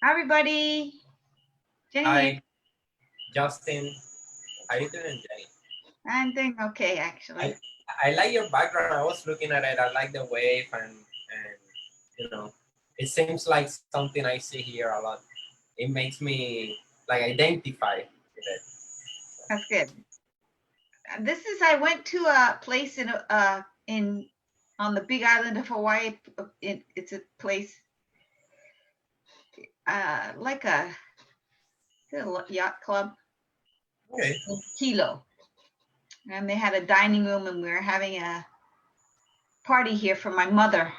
Hi, everybody. Jenny here. Hi, Justin. How you doing, Jenny? I'm doing okay, I actually. I like your background. I was looking at it. I like the wave and you know, it seems like something I see here a lot. It makes me like identify with it. That's good. I went to a place in on the Big Island of Hawaii. It's a place like a yacht club Okay. in Kilo, and they had a dining room, and we were having a party here for my mother.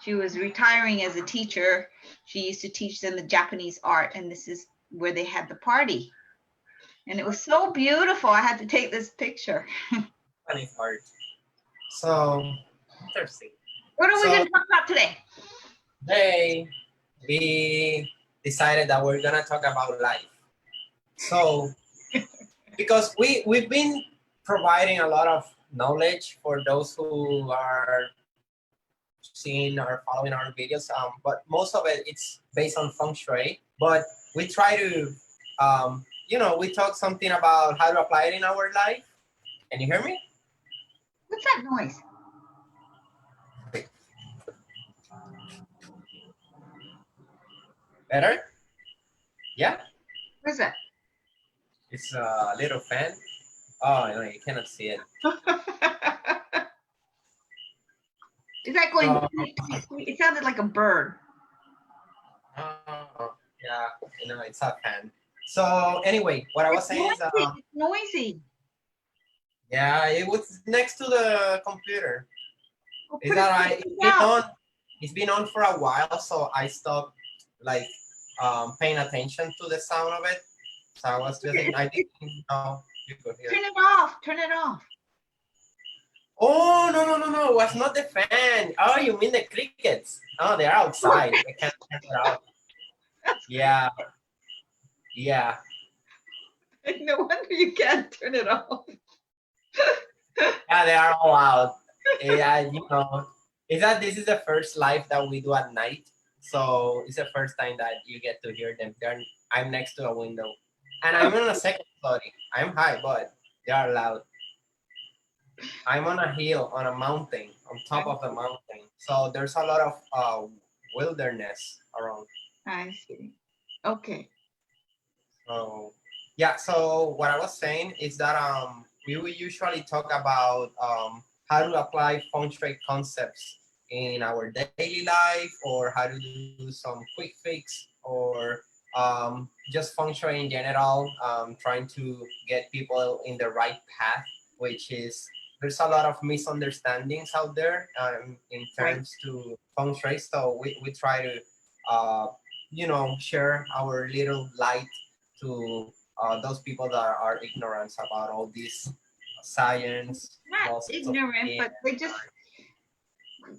She was retiring as a teacher. She used to teach them the Japanese art, and this is where they had the party. And it was so beautiful. I had to take this picture. Funny part. So interesting. What are we So going to talk about today? today we decided that we're gonna talk about life. So because we've been providing a lot of knowledge for those who are seeing or following our videos, but most of it it's based on feng shui. But we try to, we talk something about how to apply it in our life. Can you hear me? What's that noise? Better? Yeah, What's that? it's a little fan. Oh no, you cannot see it. Is that going So, tweet, tweet, tweet? It sounded like a bird. yeah, it's a fan. So anyway, what I was It's saying is, noisy. It's noisy. yeah, it was next to the computer. Oh, Is put it that right? It's been down. on. It's been on for a while, so I stopped like paying attention to the sound of it. So I was just I didn't know you could hear. Turn it off. Turn it off. Oh no! It was not the fan. Oh, you mean the crickets? Oh, they're outside. They can't turn it out. Yeah, yeah. No wonder you can't turn it off. Yeah, they are all out. Yeah, is that this is the first live that we do at night, so it's the first time that you get to hear them. I'm next to a window, and I'm on a second story. I'm high, but they are loud. I'm on a hill, on a mountain, on top of the mountain, so there's a lot of wilderness around. I see. Okay. So yeah, so what I was saying is that we will usually talk about how to apply feng shui concepts in our daily life, or how to do some quick fix, or just feng shui in general, trying to get people in the right path, which is there's a lot of misunderstandings out there in Right. terms to feng shui. So we try to share our little light to those people that are ignorant about all this science, Not ignorant, philosophy. but they just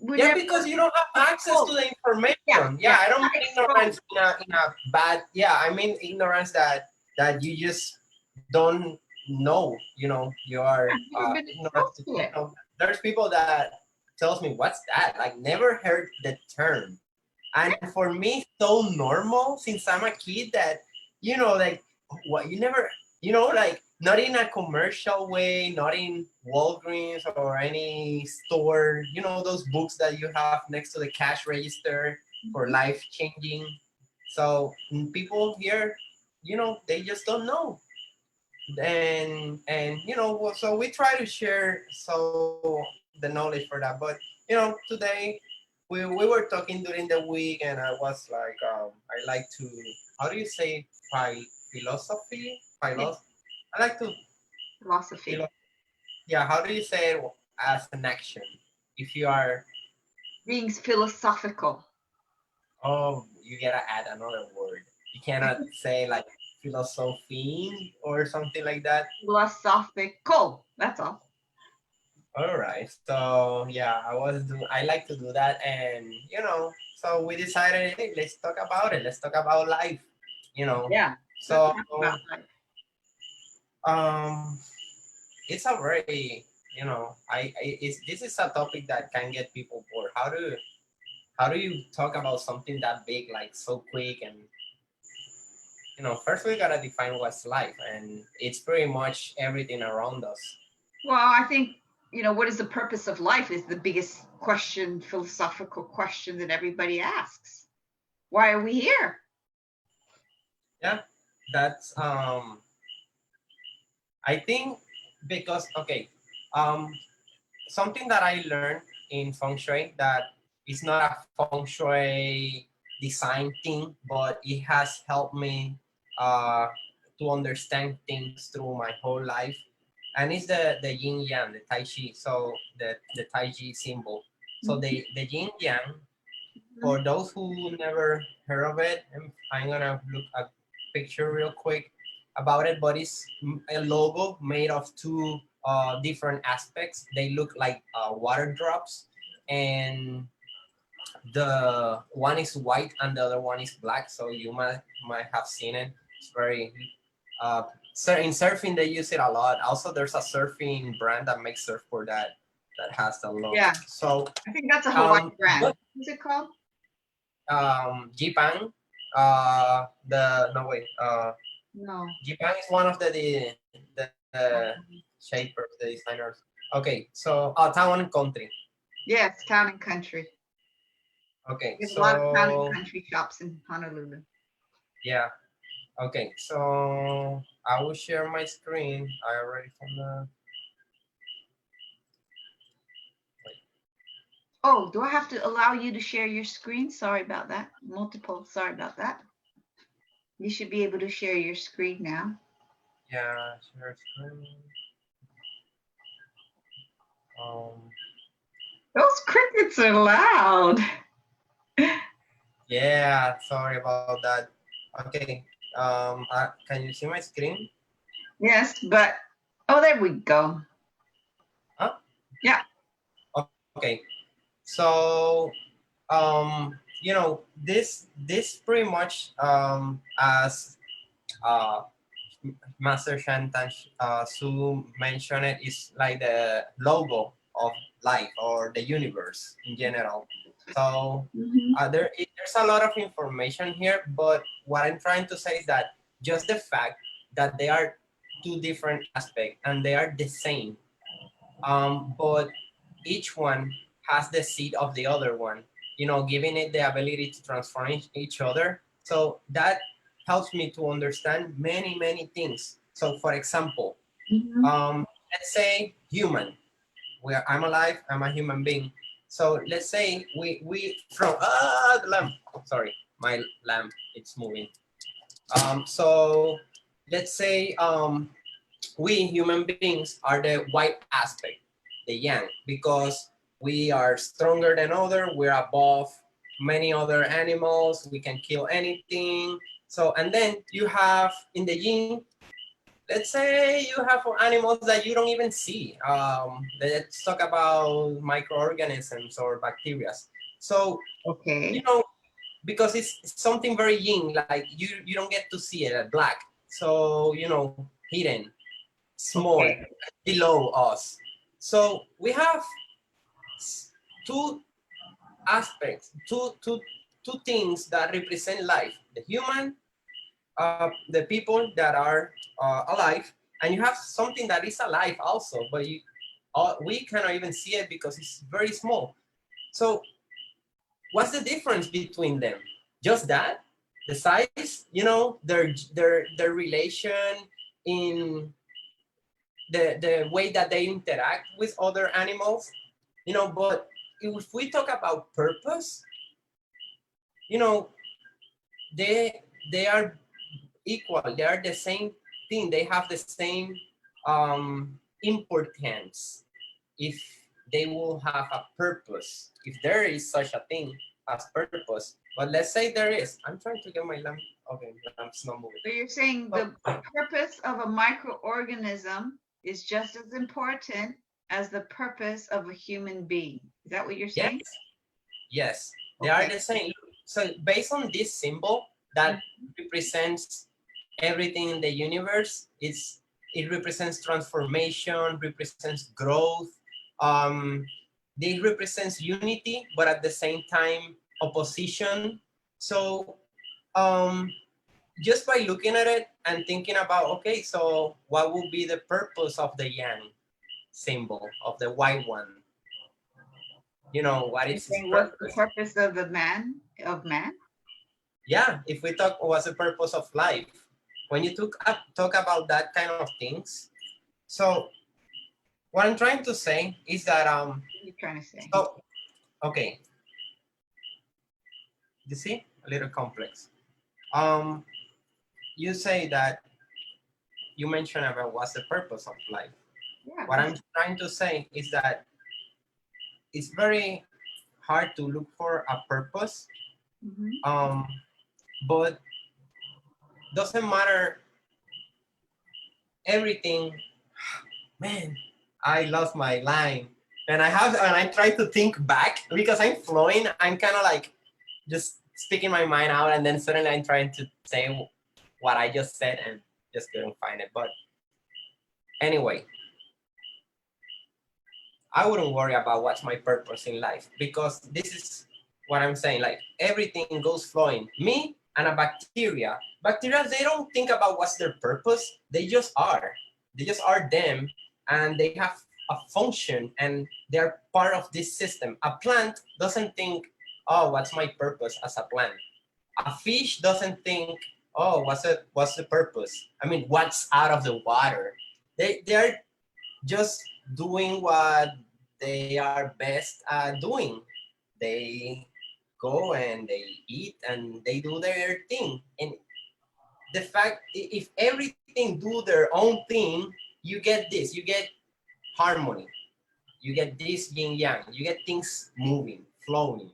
would Yeah, never because you don't have access to exposed. the Yeah. information. Yeah, Yeah. I don't Not mean exposed. ignorance in a bad. Yeah, I mean ignorance that you just don't know. You are I've never been ignorant. exposed to it. There's people that tells me, "What's that?" Like never heard the term, and for me, so normal since I'm a kid that like what you never, like not in a commercial way, not in Walgreens or any store, those books that you have next to the cash register for Mhm. life changing. So people here, they just don't know. And so we try to share the knowledge for that. But today we were talking during the week, and I was like, I like to, how do you say, philosophy? Yeah. I like to, Philosophy. philo- yeah, how do you say it as an action? If you are, Being philosophical. oh, you gotta add another word. You cannot say like philosophy or something like that. Philosophical. That's all. All right. So yeah, I like to do that, and so we decided, hey, let's talk about it. Let's talk about life. You know. Yeah. Let's So talk about life. um, it's a very this is a topic that can get people bored. How do you talk about something that big like so quick and first we gotta define what's life, and it's pretty much everything around us. Well, I think, what is the purpose of life is the biggest question, philosophical question that everybody asks. Why are we here? Yeah, that's I think because something that I learned in feng shui that is not a feng shui design thing, but it has helped me uh, to understand things through my whole life. And it's the yin yang, the tai chi. So the tai chi symbol. So the yin yang, for those who never heard of it, I'm gonna look a picture real quick about it. But it's a logo made of two different aspects. They look like water drops, and the one is white and the other one is black. So you might have seen it. It's very uh, in surfing they use it a lot. Also, there's a surfing brand that makes surfboard that has the logo. Yeah. So I think that's a Hawaiian brand. What's it called? Jipang, No. Jipang is one of the shapers, the designers. Okay, so town and country. Yes, town and country. Okay, There's a lot of town and so country shops in Honolulu. yeah. Okay, so I will share my screen. I already found the. Oh, do I have to allow you to share your screen? Sorry about that. Multiple. Sorry about that. You should be able to share your screen now. Yeah, share screen. Um, Those crickets are loud. yeah, sorry about that. Okay, can you see my screen? Yes, but oh, there we go. Huh? Yeah. Okay, so this pretty much as Master Shantan Su mentioned it is like the logo of life or the universe in general. So there's a lot of information here, but what I'm trying to say is that just the fact that they are two different aspects and they are the same, but each one has the seed of the other one, giving it the ability to transform each other. So that helps me to understand many, many things. So for example, let's say human, I'm alive, I'm a human being. So let's say we from, the lamp, sorry, my lamp, it's moving. So let's say we human beings are the white aspect, the yang, because we are stronger than other, we're above many other animals, we can kill anything. So, and then you have in the yin, let's say you have for animals that you don't even see. Let's talk about microorganisms or bacteria. So, Okay. because it's something very yin, like you don't get to see it at black. So, hidden, small, Okay. below us. So we have two aspects, two things that represent life: the human, the people that are alive, and you have something that is alive also, but we cannot even see it because it's very small. So what's the difference between them? Just that, the size, their relation in the way that they interact with other animals, but if we talk about purpose, you know, they they are equal, they are the same thing, they have the same importance if they will have a purpose, if there is such a thing as purpose. But let's say there is. I'm trying to get my lamp. Okay, lamp's not moving. So you're saying the purpose of a microorganism is just as important as the purpose of a human being. Is that what you're saying? Yes, they are the same. So based on this symbol that represents everything in the universe, it represents transformation, represents growth. It represents unity, but at the same time opposition. So just by looking at it and thinking about, okay, so what would be the purpose of the yang symbol, of the white one? You know, what You're is its saying what's the purpose? purpose of the man of man? Yeah, if we talk what's the purpose of life, when you talk about that kind of things, so what I'm trying to say is that What are you trying to say? so okay, you see, a little complex. Um, you say that you mentioned about what's the purpose of life. Yeah, What I'm trying to say is that it's very hard to look for a purpose, um, but doesn't matter everything. Man, I lost my line, and I try to think back because I'm flowing. I'm kind of like just speaking my mind out, and then suddenly I'm trying to say what I just said and just couldn't find it. But anyway, I wouldn't worry about what's my purpose in life, because this is what I'm saying. Like, everything goes flowing. Me and a bacteria. Bacteria, they don't think about what's their purpose. They just are. They just are them, and they have a function, and they're part of this system. A plant doesn't think, oh, what's my purpose as a plant? A fish doesn't think, oh, what's the purpose? I mean, what's out of the water? They're just doing what they are best at doing. They go and they eat and they do their thing. And the fact, if everything do their own thing, you get this, you get harmony. You get this yin yang, you get things moving, flowing.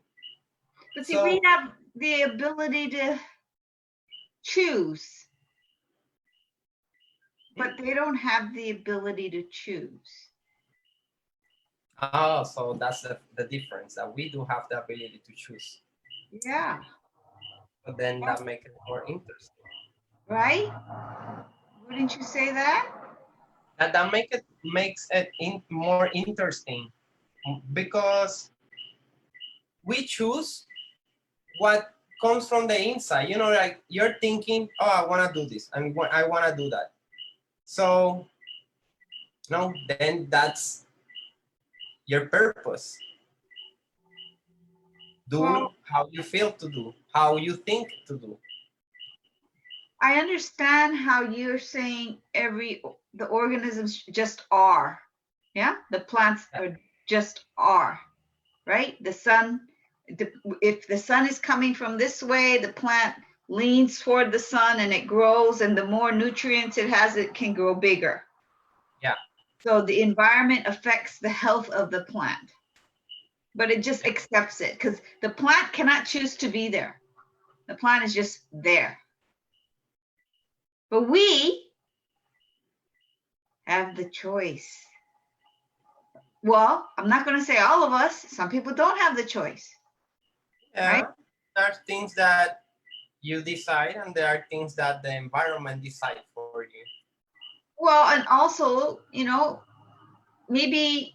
but see, we So, have the ability to choose, but they don't have the ability to choose. oh, so that's the difference, that we do have the ability to choose. Yeah. But then that makes it more interesting. Right? Wouldn't you say that? That makes it more interesting, because we choose what comes from the inside. You know, like, you're thinking, oh, I want to do this, and I want to do that. So, no, then that's your purpose. Do Well, how you feel to do, how you think to do. I understand how you're saying the organisms just are. Yeah? The plants are just are, right? The sun, if the sun is coming from this way, the plant leans toward the sun and it grows, and the more nutrients it has, it can grow bigger. Yeah. So the environment affects the health of the plant, but it just accepts it because the plant cannot choose to be there. The plant is just there. But we have the choice. Well, I'm not going to say all of us. Some people don't have the choice. Yeah. Right? There are things that you decide, and there are things that the environment decide for you. Well, and also, maybe,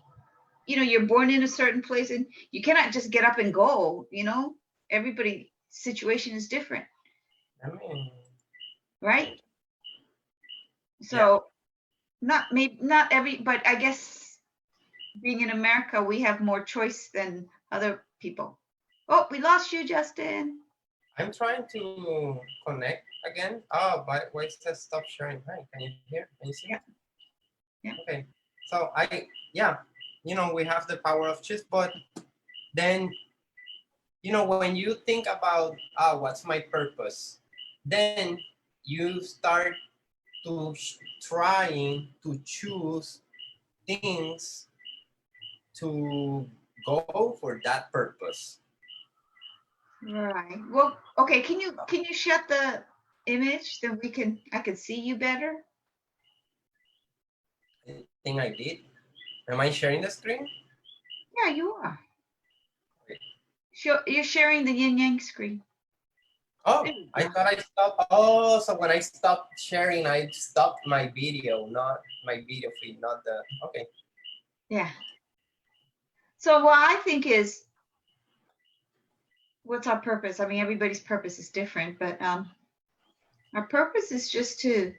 you're born in a certain place and you cannot just get up and go, everybody's situation is different. I mean, Right? yeah. So not every, but I guess being in America, we have more choice than other people. Oh, we lost you, Justin. I'm trying to connect again. Oh, but why it says stop sharing? Hi, can you hear? Can you see? Yeah. Yeah. Okay. So yeah, we have the power of choice, but then, when you think about, what's my purpose, then you start to trying to choose things to go for that purpose. Right. Well, okay, can you shut the image, then I can see you better? I think I did. Am I sharing the screen? Yeah, you are. You're sharing the yin yang screen. Oh, I thought I stopped. Oh, so when I stopped sharing, I stopped my video, not my video feed, not the. Okay. Yeah. So what I think is, what's our purpose? I mean, everybody's purpose is different, but Our purpose is just to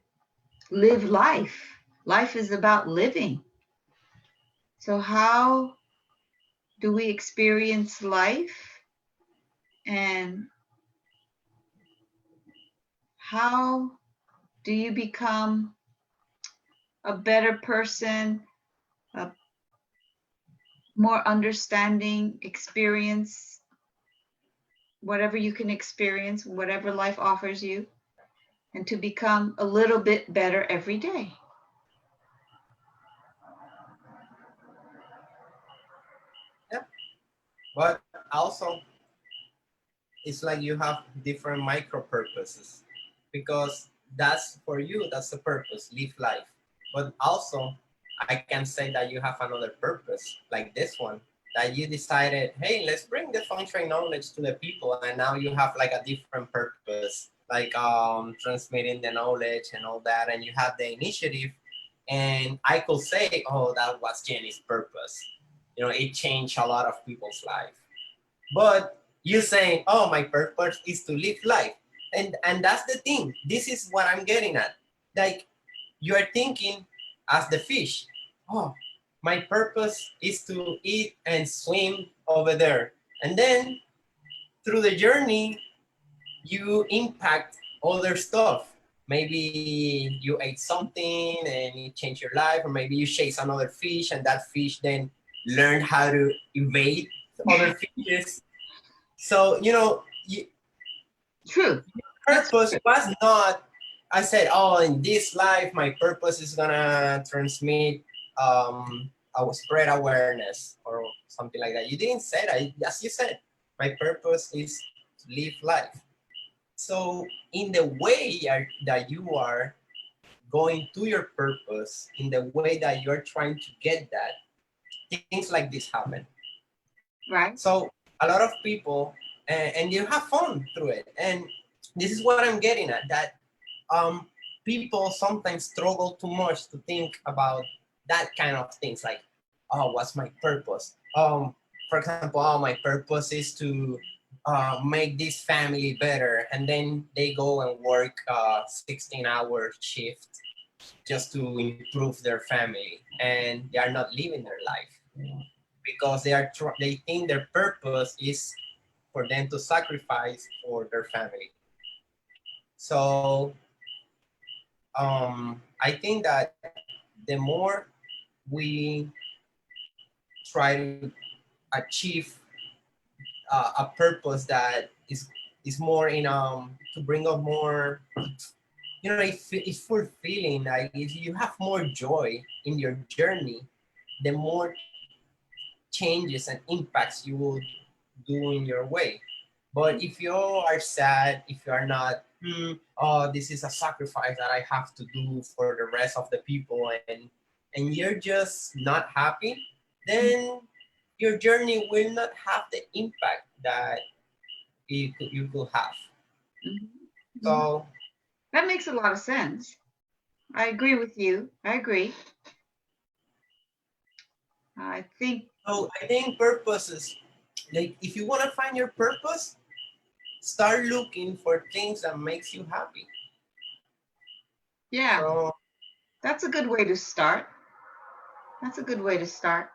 live life. Life is about living. So, how do we experience life? And how do you become a better person, a more understanding experience, whatever you can experience, whatever life offers you, and to become a little bit better every day? Yeah. But also, it's like you have different micro purposes because that's for you, that's the purpose, live life. But also, I can say that you have another purpose, like this one, that you decided, hey, let's bring the feng shui knowledge to the people, and now you have like a different purpose, like transmitting the knowledge and all that, and you have the initiative. And I could say, oh, that was Jenny's purpose. You know, it changed a lot of people's life. But you saying, oh, my purpose is to live life. And that's the thing. This is what I'm getting at. Like, you are thinking as the fish, oh, my purpose is to eat and swim over there. And then through the journey, you impact other stuff. Maybe you ate something and it changed your life, or maybe you chase another fish and that fish then learned how to evade other fishes. So, you know, True. That's purpose was not, I said, oh, in this life, my purpose is gonna transmit, I will spread awareness or something like that. You didn't say that. As you said, my purpose is to live life. So in the way that you are going to your purpose, in the way that you're trying to get that, things like this happen. right. So a lot of people, and you have fun through it. And this is what I'm getting at, that people sometimes struggle too much to think about that kind of things, like, oh, what's my purpose? For example, oh, my purpose is to make this family better. And then they go and work 16-hour shift just to improve their family. And they are not living their life because they think their purpose is for them to sacrifice for their family. So I think that the more we try to achieve a purpose that is more in to bring up more, you know, it's fulfilling. Like if you have more joy in your journey, the more changes and impacts you will do in your way. But if you are sad, if you are not, oh, this is a sacrifice that I have to do for the rest of the people, and you're just not happy, then your journey will not have the impact that you could have. Mm-hmm. So That makes a lot of sense. I agree with you. I agree. I think, so I think purposes, like if you want to find your purpose, start looking for things that makes you happy. yeah, So that's a good way to start. That's a good way to start.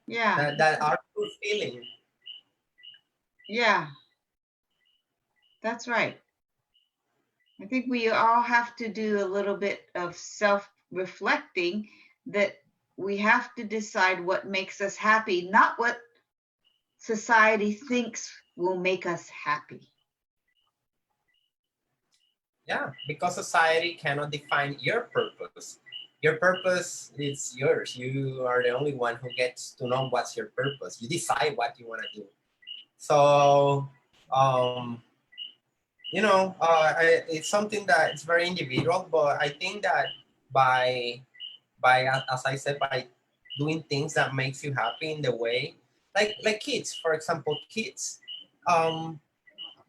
Yeah, that are fulfilling. yeah, that's right. I think we all have to do a little bit of self reflecting, that we have to decide what makes us happy, not what society thinks will make us happy. Yeah, because society cannot define your purpose. Your purpose is yours. You are the only one who gets to know what's your purpose. You decide what you want to do. So, um, you know, it's something that it's very individual. But I think that by as I said, by doing things that makes you happy in the way, like kids, for example, kids. Um,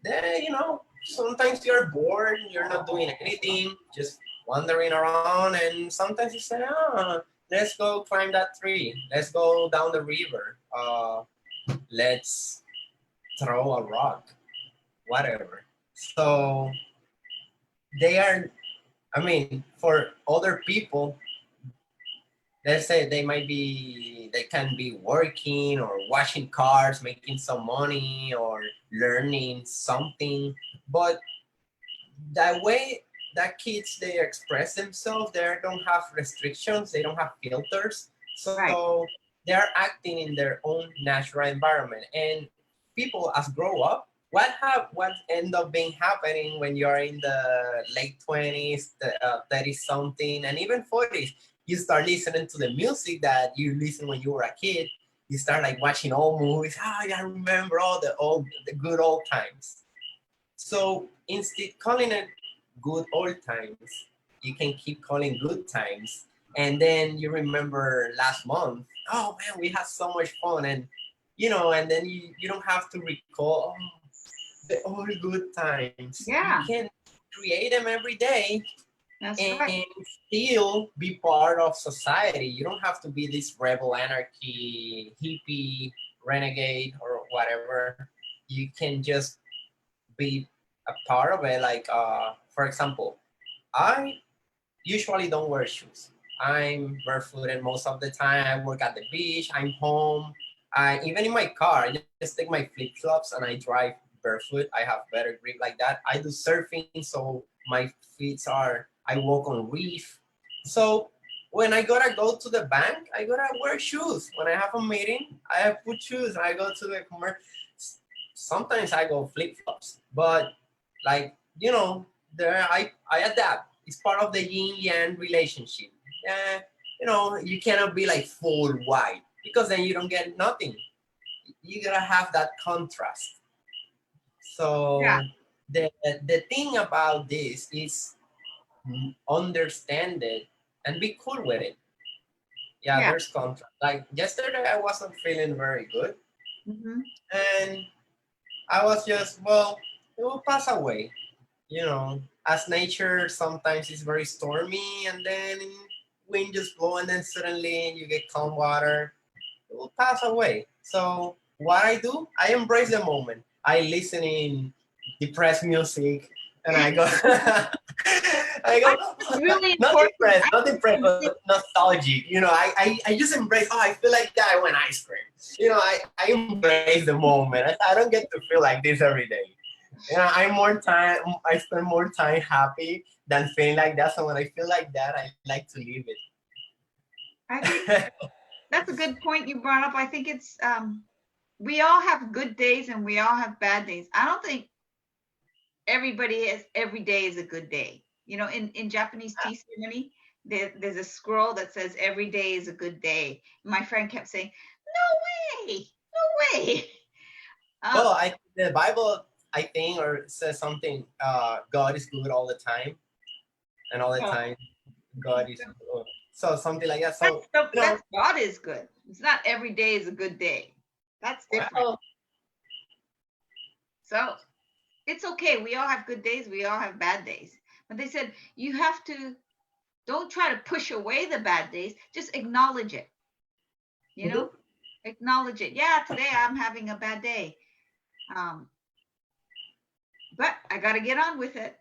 then you know sometimes you're bored, you're not doing anything, just wandering around, and sometimes you say, ah, let's go climb that tree, let's go down the river, let's throw a rock, whatever. So they are, I mean, for other people, let's say they can be working or washing cars, making some money or learning something. But that way that kids they express themselves, they don't have restrictions, they don't have filters. Right. So they are acting in their own natural environment. And people as grow up, what end up being happening when you're in the late 20s, the 30 something, and even 40s, you start listening to the music that you listen when you were a kid. You start like watching old movies. Ah, I remember the good old times. So instead calling it good old times, you can keep calling good times. And then you remember last month, oh man, we had so much fun. And and then you don't have to recall the old good times. You Yeah, can create them every day that's right. and still be part of society. You don't have to be this rebel, anarchy, hippie, renegade, or whatever. You can just be a part of it. Like, for example, I usually don't wear shoes. I'm barefooted most of the time. I work at the beach. I'm home. I even in my car, I just take my flip flops and I drive barefoot. I have better grip like that. I do surfing, so my feet are. I walk on reef. So when I gotta go to the bank, I gotta wear shoes. When I have a meeting, I put shoes. And I go to the commerce. Sometimes I go flip flops, but like there I adapt. It's part of the yin yang relationship. Yeah, you cannot be like full white because then you don't get nothing. You gotta have that contrast. Yeah, So the thing about this is understand it and be cool with it. Yeah, yeah. there's contrast. Like yesterday, I wasn't feeling very good, Hmm. and I was just it will pass away. As nature sometimes it's very stormy and then wind just blow and then suddenly you get calm water. It will pass away. So what I do, I embrace the moment. I listen in depressed music and I go I I go think it's really not important. depressed, I not depressed, think but nostalgic. I just embrace, I feel like that I went ice cream. I embrace the moment. I don't get to feel like this every day. I spend more time happy than feeling like that. So when I feel like that, I like to leave I think it. that's a good point you brought up. I think it's we all have good days and we all have bad days. I don't think everybody has every day is a good day. In Japanese tea ceremony, there's a scroll that says every day is a good day. My friend kept saying, "No way, no way." Well, Um, the Bible, I think, or says something. God is good all the time, and all the oh, time God is good. So something like that. So that's God is good. It's not every day is a good day. That's different. well, So it's okay. We all have good days. We all have bad days. But they said you have to don't try to push away the bad days. Just acknowledge it. You know, mhm, acknowledge it. Yeah, today I'm having a bad day. Um, but I got to get on with it.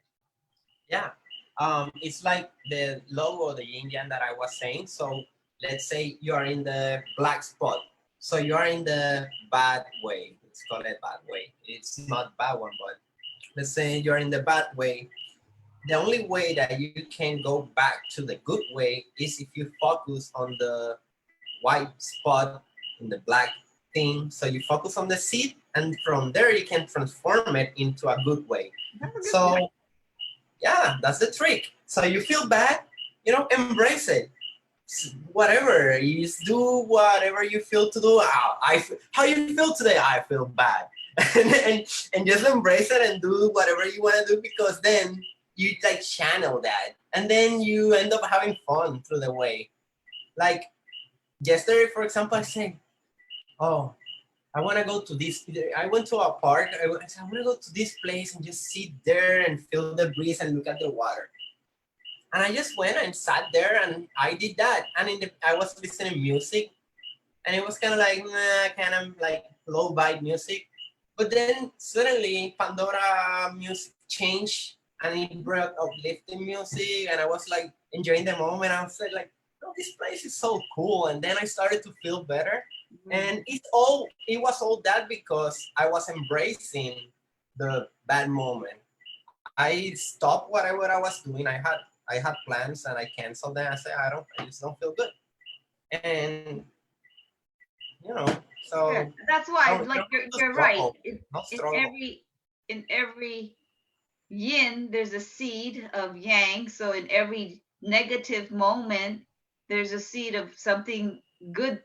yeah. It's like the logo, the yin yang that I was saying. So let's say you are in the black spot. So you are in the bad way. Let's call it bad way. It's not bad one, but let's say you're in the bad way. The only way that you can go back to the good way is if you focus on the white spot in the black thing. So you focus on the seed, and from there you can transform it into a good way. That's a good point. So yeah, that's the trick. So you feel bad, embrace it. Whatever you just do, whatever you feel to do. How you feel today? I feel bad, and just embrace it and do whatever you want to do because then you like channel that, and then you end up having fun through the way. Like yesterday, for example, I say, "Oh, I want to go to this." I went to a park. I said, "I want to go to this place and just sit there and feel the breeze and look at the water." And I just went and sat there and I did that. And I was listening music and it was kind of like, kind of like low vibe music. But then suddenly Pandora music changed and it brought uplifting music, and I was like enjoying the moment. I was like, oh, this place is so cool. And then I started to feel better. And it was all that because I was embracing the bad moment. I stopped what I was doing. I had plans and I canceled them. I said I just don't feel good. And you know, Yeah, so that's why, no, like no you're right. struggle, no In struggle. every yin, there's a seed of yang. So in every negative moment, there's a seed of something good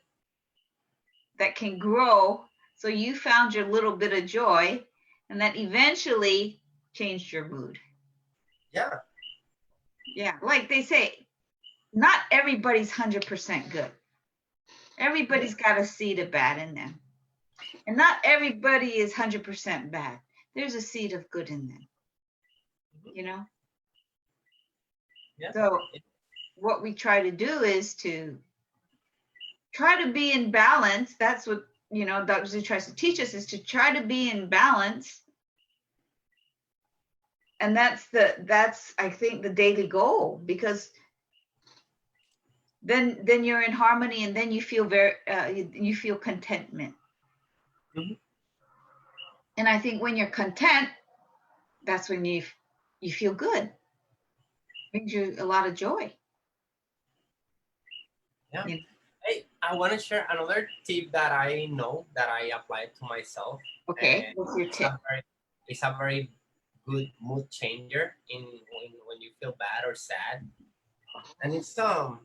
that can grow. So you found your little bit of joy, and that eventually changed your mood. Yeah, Yeah, like they say, not everybody's 100% good. yeah. Everybody's got a seed of bad in them. And not everybody is 100% bad. There's a seed of good in them, Mhm. you know? Yeah. So what we try to do is to try to be in balance. That's what, Dr. Z tries to teach us, is to try to be in balance. And that's I think the daily goal, because then you're in harmony, and then you feel you feel contentment. Mhm. And I think when you're content, that's when you feel good. Brings you a lot of joy. Yeah. You know? Hey, I want to share another tip that I know that I applied to myself, Okay, and what's your it's tip? it's a very good mood changer in when you feel bad or sad, and it's uh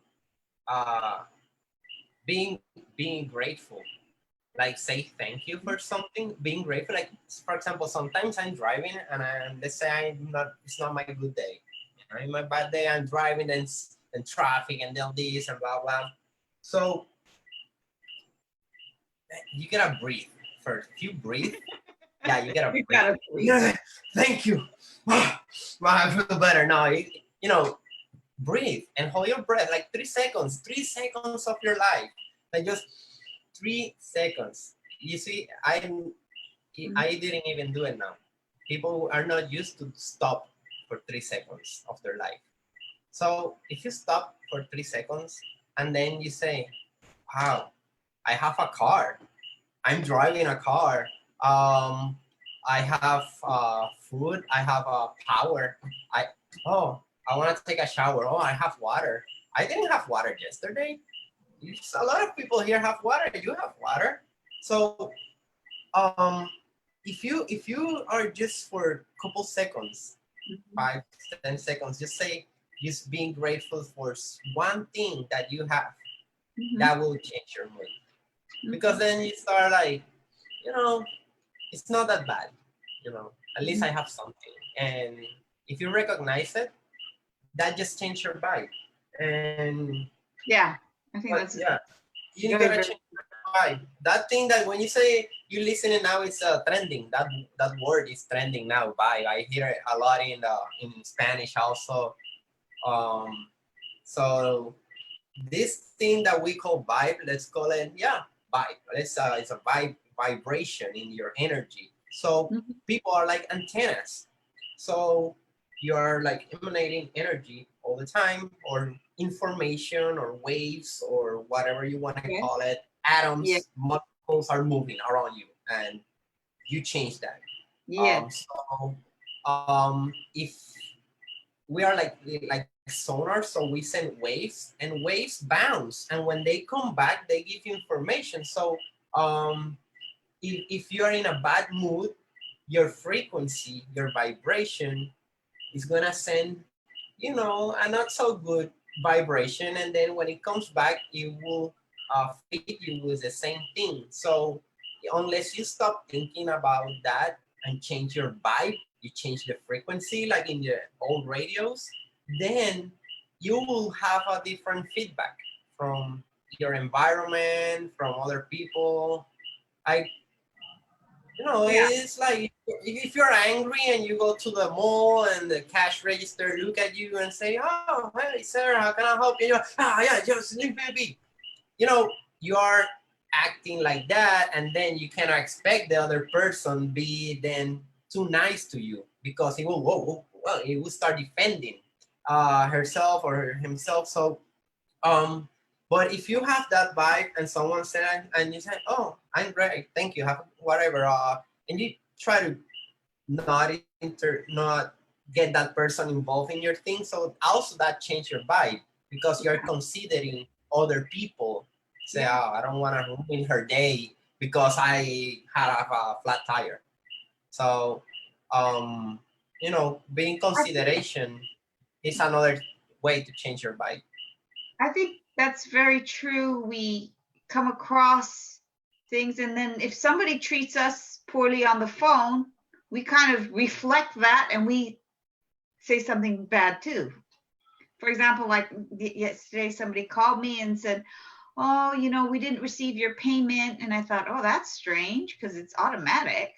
being being grateful. Like say thank you for something, being grateful. Like for example, sometimes I'm driving and let's say it's not my good day. You know, in my bad day, I'm driving and traffic and then this and blah blah. So you gotta breathe first. If you breathe, yeah, you gotta You breathe. gotta breathe. Yeah, thank you. I feel better now. You know, breathe and hold your breath like 3 seconds. 3 seconds of your life. Like just 3 seconds. You see, I didn't even do it now. People are not used to stop for 3 seconds of their life. So if you stop for 3 seconds and then you say, wow, I have a car. I'm driving a car. Um, I have food. I have power. I oh, I want to take a shower. Oh, I have water. I didn't have water yesterday. A lot of people here have water. You have water. So um, if you are just for a couple seconds, Mhm. 5 10 seconds, just say just being grateful for one thing that you have, Mhm. that will change your mood. Because Mhm. then you start like, you know, it's not that bad. You know, at least I Mhm. have something. And if you recognize it, that just change your vibe. And Yeah, I think but that's yeah, you very, gotta very. change your vibe. That thing that when you say you listening now, it's trending. That word is trending now. Vibe. I hear it a lot in Spanish also. Um, so this thing that we call vibe, let's call it, yeah, vibe. It's a vibration in your energy. So Mhm. people are like antennas. So you are like emanating energy all the time, or information, or waves, or whatever you want to Yes. call it. Yeah. Atoms, molecules are moving around you, and you change that. Yeah. So if we are like sonar, so we send waves and waves bounce, and when they come back they give you information. So if you are in a bad mood, your frequency, your vibration is gonna send, a not so good vibration, and then when it comes back it will feed you with the same thing. So unless you stop thinking about that and change your vibe, you change the frequency like in the old radios, then you will have a different feedback from your environment, from other people. I Yeah. it's like if you're angry and you go to the mall and the cash register look at you and say, "Oh, hey, sir, how can I help you?" And you're, yeah, just leave me be. You are acting like that, and then you cannot expect the other person be then too nice to you, because he will, whoa, well, he will start defending herself or himself. So but if you have that vibe and someone said and you say, oh, I'm great, thank you, have whatever, and you try to not get that person involved in your thing, so also that change your vibe because you're considering other people. Say, Yeah. oh, I don't want to ruin her day because I have a flat tire. So um being I, consideration is another way to change your vibe. I think that's very true. We come across things, and then if somebody treats us poorly on the phone, we kind of reflect that and we say something bad too. For example, like yesterday, somebody called me and said, oh, we didn't receive your payment. And I thought, oh, that's strange because it's automatic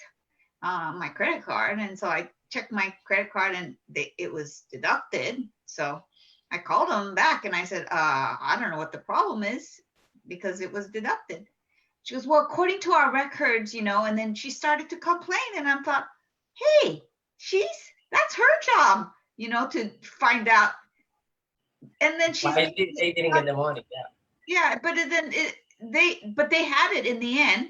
on my credit card. And so I checked my credit card and it was deducted. So I called them back and I said, I don't know what the problem is because it was deducted. She goes, well, according to our records, and then she started to complain. And I thought, hey, that's her job, to find out. And then she's Why they didn't get the money? Yeah. yeah, but then they had it in the end,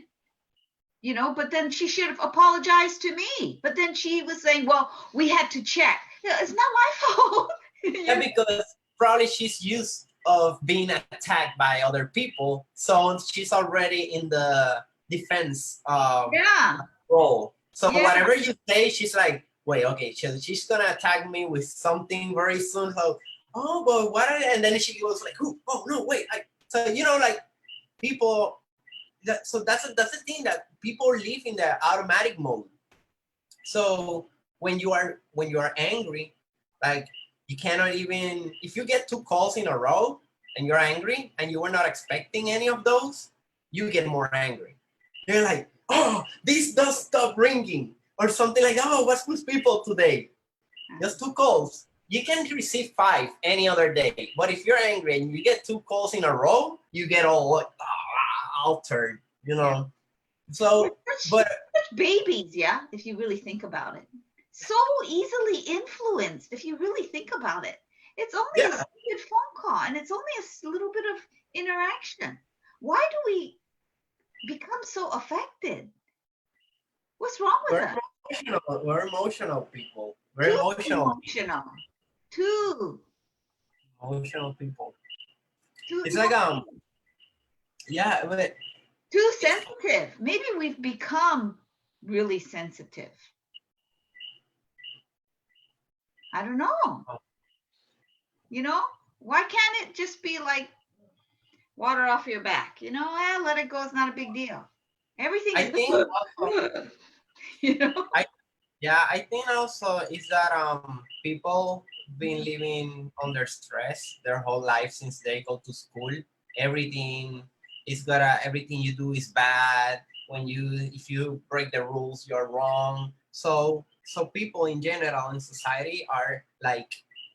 but then she should have apologized to me. But then she was saying, well, we had to check. It's not my fault. Yeah, because probably she's used of being attacked by other people, so she's already in the defense Yeah. role. So Yeah. whatever you say, she's like, wait, okay, she's gonna attack me with something very soon. So, oh, but what? And then she goes like, oh no, wait. So like people. So that's the thing that people live in the automatic mode. So when you are angry, like you cannot even if you get 2 calls in a row and you're angry and you were not expecting any of those, you get more angry. You're like, oh, this does stop ringing or something like, oh, what's with people today? Just 2 calls. You can receive 5 any other day, but if you're angry and you get 2 calls in a row, you get all altered. So, but such babies, yeah, if you really think about it. So easily influenced, if you really think about it. It's only a stupid phone call and it's only a little bit of interaction. Why do we become so affected? What's wrong with us? We're emotional people. We're Too emotional. Too Emotional people. Too It's like yeah, but too sensitive. Maybe we've become really sensitive. I don't know. Why can't it just be like water off your back? Let it go. It's not a big deal. Everything I is think also, I think also is that people been living under stress their whole life since they go to school. Everything you do is bad. If you break the rules, you're wrong. So people in general in society are like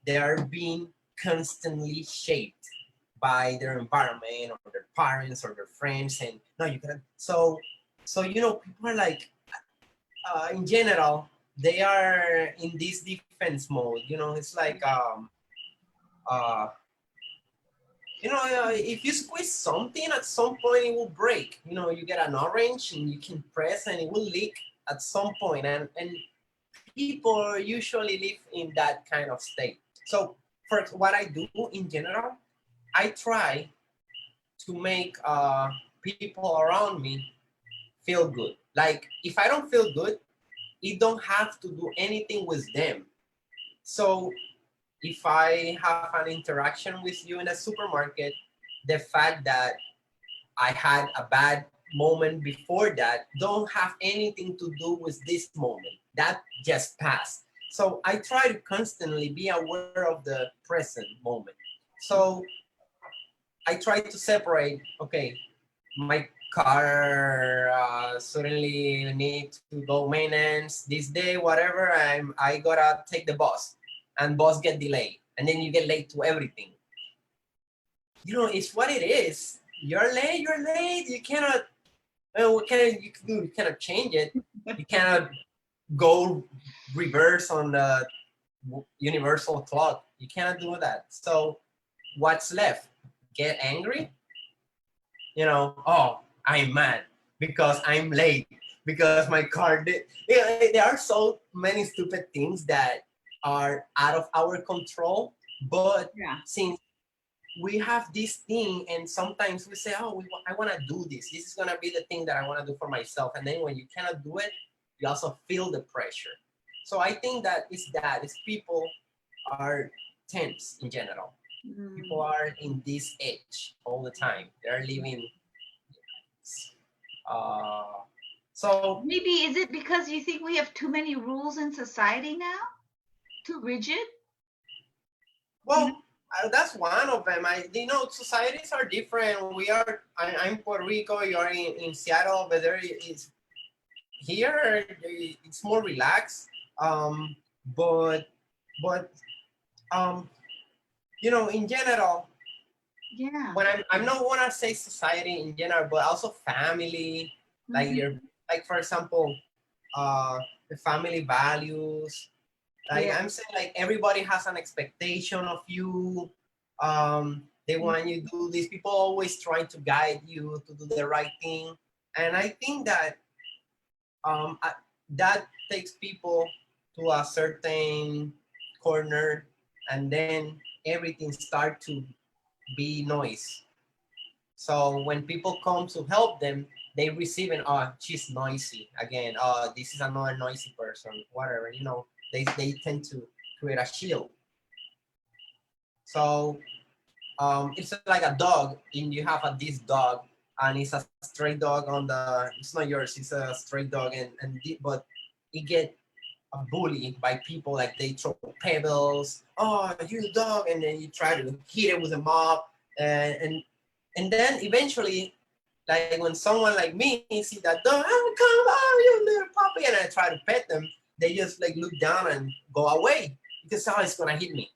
they are being constantly shaped by their environment or their parents or their friends, and no, you gotta. So people are like in general they are in this defense mode. It's like uh, if you squeeze something, at some point it will break. You get an orange and you can press and it will leak at some point, and people usually live in that kind of state. So for what I do in general, I try to make people around me feel good. Like if I don't feel good, it don't have to do anything with them. So if I have an interaction with you in a supermarket, the fact that I had a bad moment before that don't have anything to do with this moment. That just passed. So I try to constantly be aware of the present moment. So I try to separate, okay, my car suddenly need to go maintenance this day, whatever, I gotta take the bus and bus get delayed. And then you get late to everything. It's what it is. You're late. You cannot, what can you do? You cannot change it. You cannot go reverse on universal clock. You cannot do that. So what's left? Get angry? You know, oh, I'm mad because I'm late because my car did. There are so many stupid things that are out of our control. But Yeah. since we have this thing, and sometimes we say, oh, I want to do this. This is going to be the thing that I want to do for myself. And then when you cannot do it, you also feel the pressure. So I think that it's people are tense in general. People are in this age all the time. They're living. Uh, so Maybe is it because you think we have too many rules in society now? Too rigid? You know? well, that's one of them. Societies are different. I'm Puerto Rico. You're in Seattle, but there is here it's more relaxed. Um, but but um, in general, Yeah. when I'm not want to say society in general, but also family, like Mhm. like for example, the family values. Like Yeah. I'm saying, like everybody has an expectation of you. They want you to do this. People always try to guide you to do the right thing, and I think that that takes people to a certain corner, and then everything start to be noise. So when people come to help them, they receive an, oh, she's noisy again. Oh, this is another noisy person. Whatever, they tend to create a shield. So it's like a dog, and you have this dog, and it's a stray dog on the. It's not yours. It's a stray dog, but it get a bully by people, like they throw pebbles. Oh, you dog, and then you try to hit it with a mop, and then eventually, like when someone like me see that dog, oh come on, you little puppy, and I try to pet them, they just like look down and go away because oh, it's gonna hit me.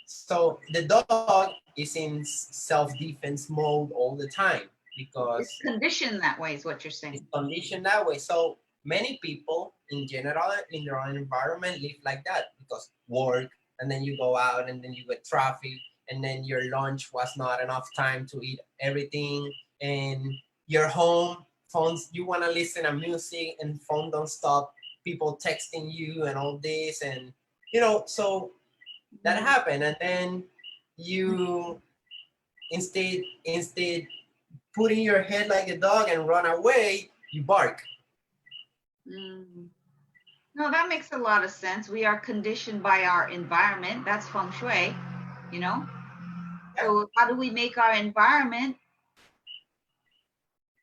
So the dog is in self-defense mode all the time It's because conditioned that way, is what you're it's saying. conditioned that way. So many people in general in their own environment live like that because work, and then you go out, and then you get traffic, and then your lunch was not enough time to eat everything, and your home phones, you want to listen to music and phone don't stop, people texting you and all this, and so that Mhm. happened, and then you instead putting your head like a dog and run away, you bark. Mm. No, that makes a lot of sense. We are conditioned by our environment. That's feng shui, you know? Yeah, So, how do we make our environment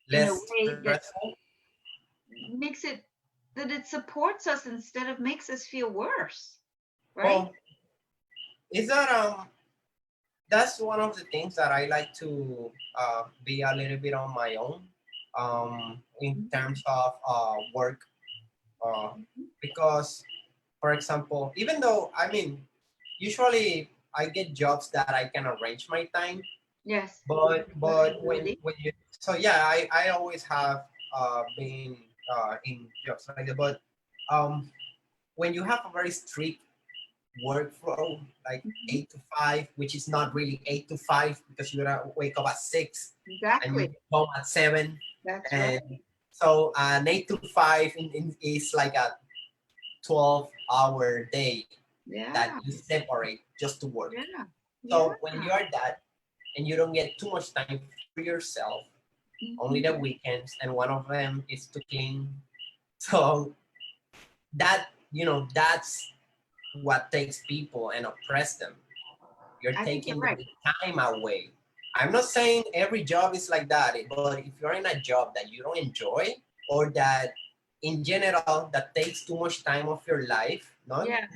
in a less way that stressful. makes it that it supports us instead of makes us feel worse, right? Well, is that that's one of the things that I like to be a little bit on my own in terms of work, uh, because for example, even though usually I get jobs that I can arrange my time, Yes, but flexibility. when you so yeah, I always have been in jobs like that, but um, when you have a very strict workflow, like Mhm. 8 to 5, which is not really 8 to 5 because you gotta wake up at 6 and you Exactly. get home at 7, That's right. and so an 8 to 5 is like a 12-hour day that Yeah, you separate just to work. yeah, yeah. So when you are that and you don't get too much time for yourself, only the Mhm. weekends, and one of them is to clean. So that's what takes people and oppress them. You're I think you're taking right. their time away. I'm not saying every job is like that, but if you're in a job that you don't enjoy, or that in general that takes too much time of your life, no, Yeah.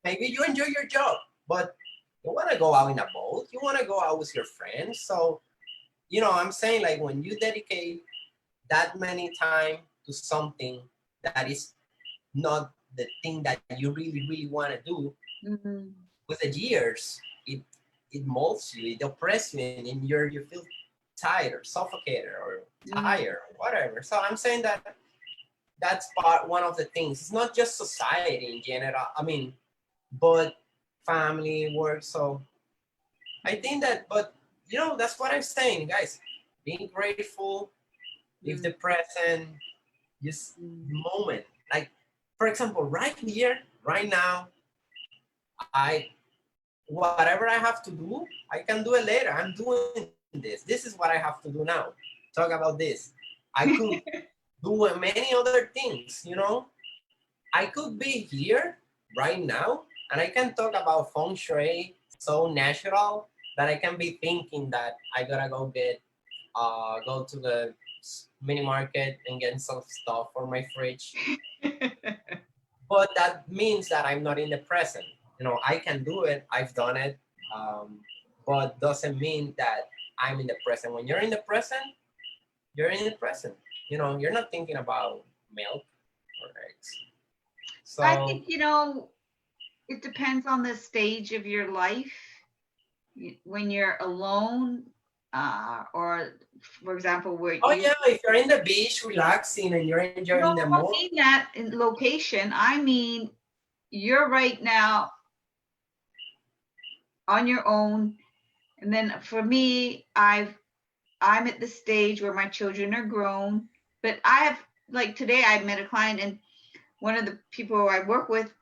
maybe you enjoy your job, but you want to go out in a boat, you want to go out with your friends. So I'm saying, like, when you dedicate that many time to something that is not the thing that you really want to do, Mhm. with the years it molds you, it oppresses you, and you feel tired or suffocated or Mhm. tired or whatever. So I'm saying that that's one of the things. It's not just society in general. but family, work. So I think that, but that's what I'm saying, guys. Being grateful, live the present, just the moment. Like, for example, right here, right now, I whatever I have to do, I can do it later. I'm doing this. This is what I have to do now. Talk about this. I could do many other things, I could be here right now and I can talk about feng shui so natural that I can be thinking that I gotta go to the mini market and get some stuff for my fridge. But that means that I'm not in the present. I can do it. I've done it. Um, but doesn't mean that I'm in the present. When you're in the present, you're in the present. You're not thinking about milk or eggs. I So think, it depends on the stage of your life. When you're alone, or for example, where oh you yeah, if you're in the beach relaxing and you're enjoying no, the I don't moment. mean that in location. I mean you're right now on your own. And then for me, I'm at the stage where my children are grown. But I have, like today I met a client, and one of the people I work with,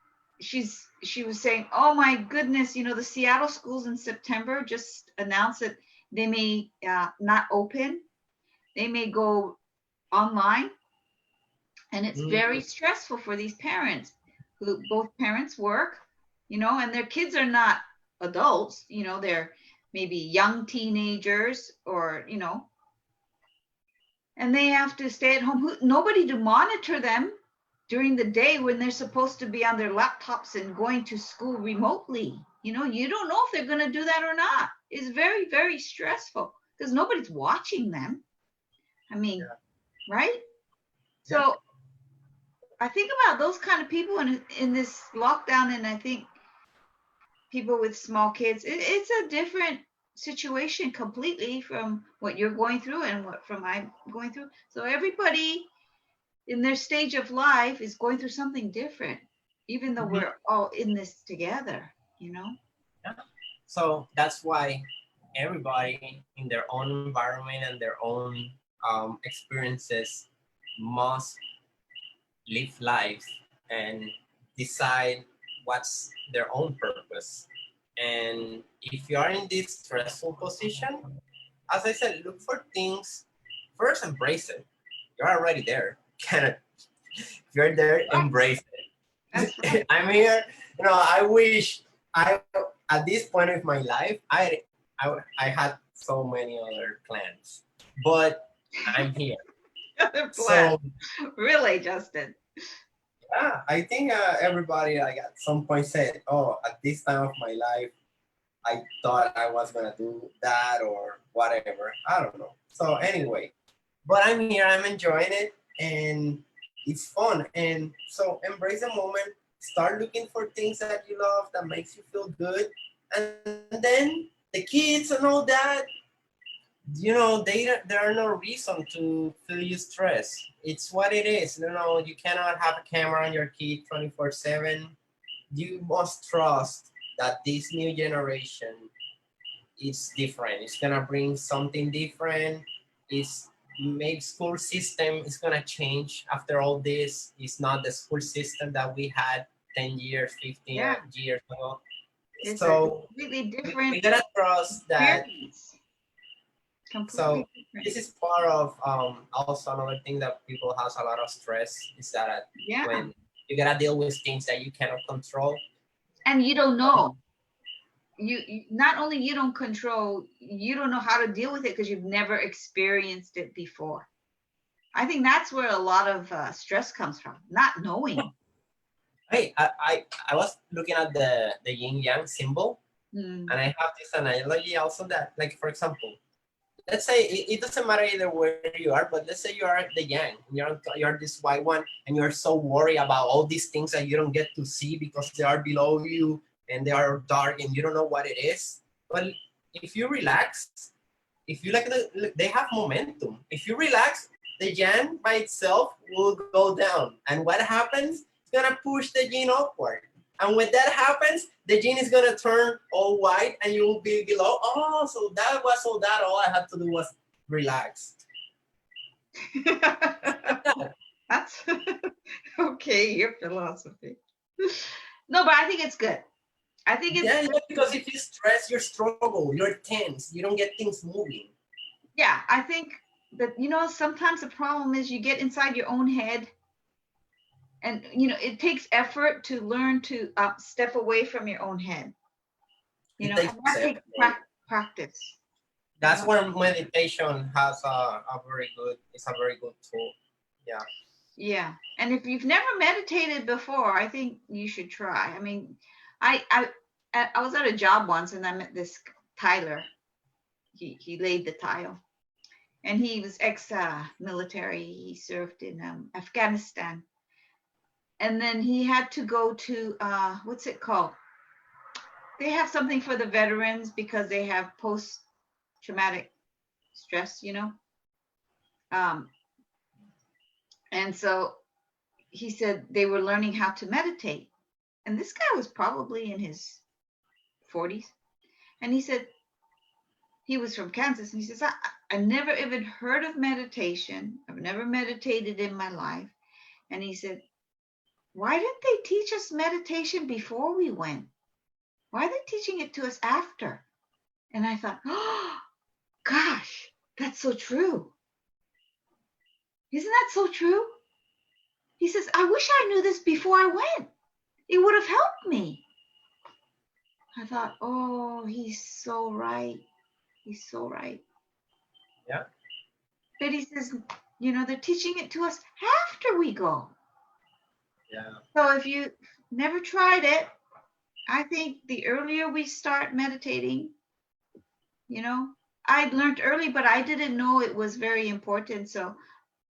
she was saying, "Oh my goodness, the Seattle schools in September just announced that they may not open. They may go online, and it's very Mm, stressful for these parents who both parents work, and their kids are not adults. They're maybe young teenagers, or and they have to stay at home. Nobody to monitor them during the day when they're supposed to be on their laptops and going to school remotely. You don't know if they're going to do that or not. It's very, very stressful because nobody's watching them. I mean, yeah, right? yeah. So I think about those kind of people in this lockdown, and I think people with small kids, it's a different situation completely from what you're going through and what from I'm going through. So everybody in their stage of life is going through something different, even though Mhm, we're all in this together. yeah. So that's why everybody in their own environment and their own experiences must live life and decide what's their own purpose. And if you are in this stressful position, as I said, look for things. First, embrace it. You're already there. Cannot. If you're there, Right. embrace That's right. it. I'm here. I wish I at this point of my life, I had so many other plans, but I'm here. Other plan. So Really, Justin. yeah, I think everybody like at some point said, "Oh, at this time of my life, I thought I was gonna do that or whatever." I don't know. So anyway, but I'm here. I'm enjoying it, and it's fun. And so embrace the moment. Start looking for things that you love that makes you feel good, and then the kids and all that. There are no reason to feel you stress. It's what it is. You cannot have a camera on your kid 24/7. You must trust that this new generation is different. It's gonna bring something different. It's maybe school system is gonna change after all this. It's not the school system that we had 10 years, 15 Yeah, years ago. it's a So completely we different gotta trust that. experience. Completely So different. this is part of also another thing that people has a lot of stress is that Yeah. when you gotta deal with things that you cannot control. And you don't know. Not only you don't control, you don't know how to deal with it because you've never experienced it before. I think that's where a lot of stress comes from, not knowing. Hey, I was looking at the yin yang symbol, Mm. and I have this analogy also that, like, for example, let's say it doesn't matter either where you are, but let's say you are the yang, and you're this white one, and you're so worried about all these things that you don't get to see because they are below you and they are dark and you don't know what it is. But if you relax, if you they have momentum. If you relax, the yang by itself will go down, and what happens? It's gonna push the yin upward. And when that happens, the gene is gonna turn all white and you will be below. Oh, so that was all that. All I had to do was relax. That's okay, your philosophy. No, but I think it's good. I think it's Yeah, because if you stress, you struggle, you're tense, you don't get things moving. yeah, I think that sometimes the problem is you get inside your own head, and it takes effort to learn to step away from your own head. It And takes that takes effort. practice. That's where meditation has it's a very good tool. Yeah. Yeah, and if you've never meditated before, I think you should try. I mean, I was at a job once and I met this Tyler. He laid the tile, and he was ex-military. He served in Afghanistan, and then he had to go to what's it called? They have something for the veterans because they have post-traumatic stress, and so he said they were learning how to meditate, and this guy was probably in his 40s, and he said he was from Kansas, and he says, I never even heard of meditation. I've never meditated in my life. And he said, why didn't they teach us meditation before we went? Why are they teaching it to us after? And I thought, oh, gosh, that's so true. Isn't that so true? He says, I wish I knew this before I went. It would have helped me. I thought, oh, he's so right. He's so right. Yeah. But he says, they're teaching it to us after we go. Yeah. So if you never tried it, I think the earlier we start meditating, I learned early, but I didn't know it was very important. So,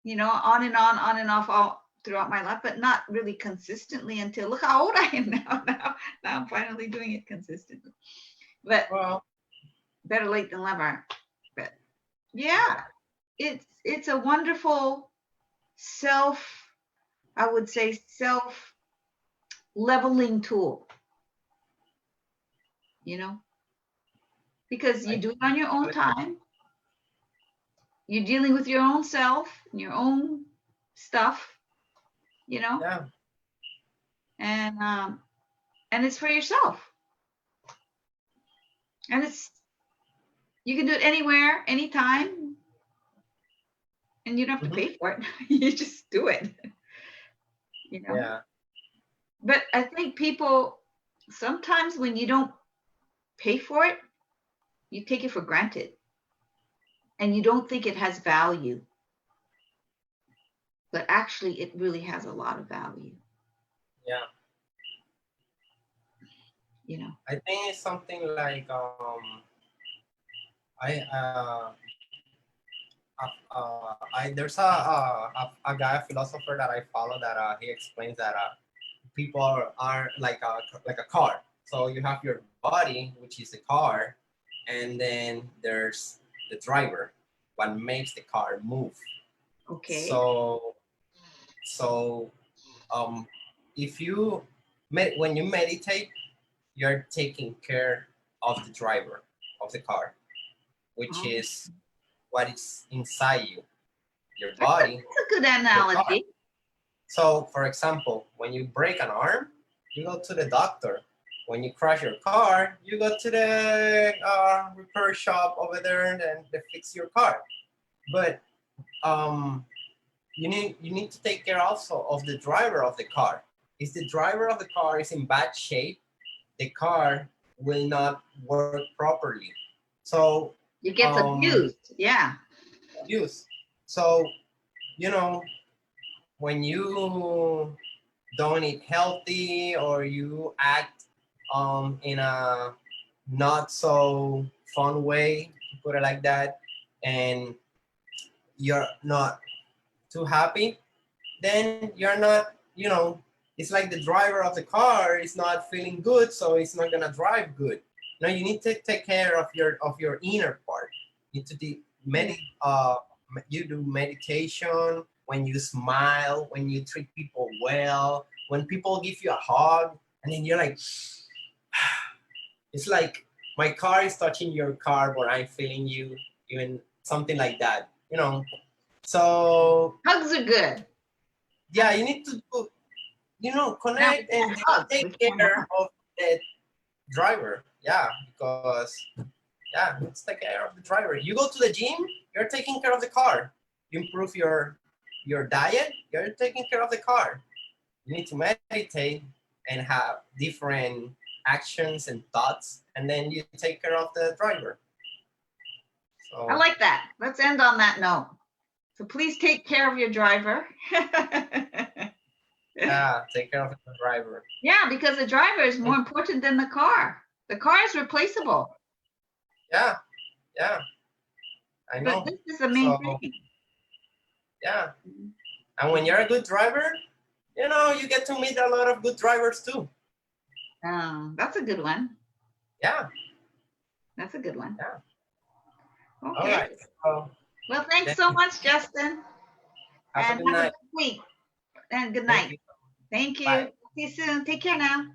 on and off all throughout my life, but not really consistently until look how old I am now. Now I'm finally doing it consistently. But better late than never. But yeah, it's a wonderful I would say self leveling tool, because you do it on your own time. You're dealing with your own self and your own stuff, Yeah. and it's for yourself. And you can do it anywhere, anytime, and you don't have to pay for it. You just do it. Yeah. But I think people sometimes when you don't pay for it, you take it for granted and you don't think it has value. But actually it really has a lot of value. Yeah. I think it's something like there's a guy, a philosopher that I follow that he explains that people are like a car. So you have your body, which is the car, and then there's the driver, what makes the car move. Okay. So if when you meditate, you're taking care of the driver of the car, which is what is inside you, your body. That's a good analogy. So, for example, when you break an arm, you go to the doctor. When you crash your car, you go to the repair shop over there and they fix your car. But you need to take care also of the driver of the car. If the driver of the car is in bad shape, the car will not work properly. So it gets abused. Yeah. Abuse. So when you don't eat healthy or you act in a not so fun way, to put it like that, and you're not too happy, then you're not, it's like the driver of the car is not feeling good, so it's not gonna drive good. No, you need to take care of your inner part. You need to you do meditation, when you smile, when you treat people well, when people give you a hug, and then you're like, it's like my car is touching your car, but I'm feeling you, even something like that, you know. So Hugs are good. yeah, you need to, you know, Now we connect and can't hug. take We can't care hug. of the driver. Yeah, because yeah, let's take care of the driver. You go to the gym, you're taking care of the car. You improve your diet, you're taking care of the car. You need to meditate and have different actions and thoughts, and then you take care of the driver. I So like that. Let's end on that note. So please take care of your driver. yeah, take care of the driver. Yeah, because the driver is more important than the car. The car is replaceable. Yeah, yeah, I But know. this is the main So thing. yeah, and when you're a good driver, you know, you get to meet a lot of good drivers too. That's a good one. Yeah. That's a good one. Yeah. Okay. All right. So Well, thanks so much, Justin. have a And good have a night. good week. And good Thank night. you. Thank you. Bye. See you soon. Take care now.